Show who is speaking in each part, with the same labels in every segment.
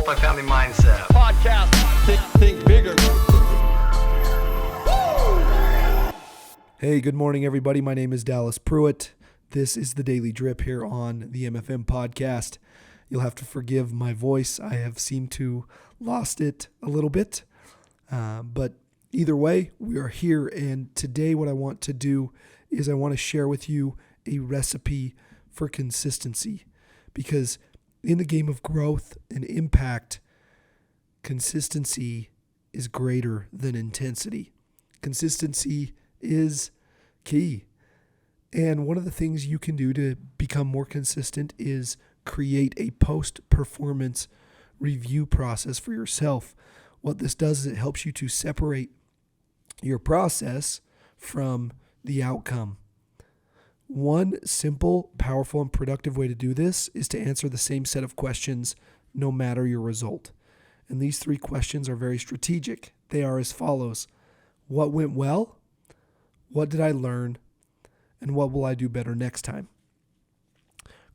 Speaker 1: Multifamily Mindset
Speaker 2: Podcast. Think bigger.
Speaker 3: Hey, good morning, everybody. My name is Dallas Pruitt. This is the Daily Drip here on the MFM Podcast. You'll have to forgive my voice. I have seemed to lost it a little bit. But either way, we are here. And today what I want to do is I want to share with you a recipe for consistency. Because in the game of growth and impact, consistency is greater than intensity. Consistency is key. And one of the things you can do to become more consistent is create a post-performance review process for yourself. What this does is it helps you to separate your process from the outcome. One simple, powerful, and productive way to do this is to answer the same set of questions no matter your result. And these three questions are very strategic. They are as follows. What went well? What did I learn? And what will I do better next time?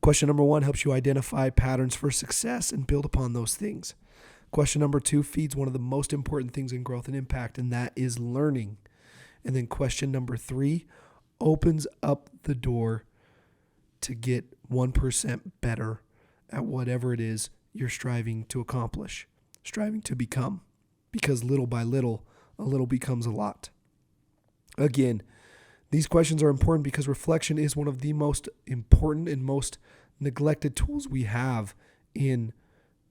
Speaker 3: Question number 1 helps you identify patterns for success and build upon those things. Question number 2 feeds one of the most important things in growth and impact, and that is learning. And then question number 3 opens up the door to get 1% better at whatever it is you're striving to accomplish, striving to become, because little by little, a little becomes a lot. Again, these questions are important because reflection is one of the most important and most neglected tools we have in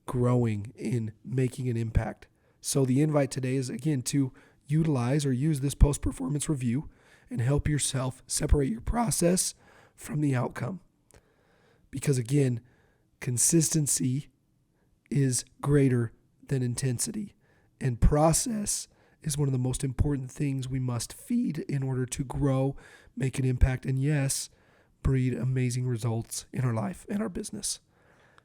Speaker 3: growing, in making an impact. So the invite today is, again, to utilize or use this post-performance review and help yourself separate your process from the outcome. Because, again, consistency is greater than intensity, and process is one of the most important things we must feed in order to grow, make an impact, and yes, breed amazing results in our life and our business.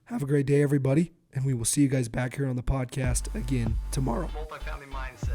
Speaker 3: Have a great day, everybody, and we will see you guys back here on the podcast again tomorrow.
Speaker 1: Multifamily Mindset.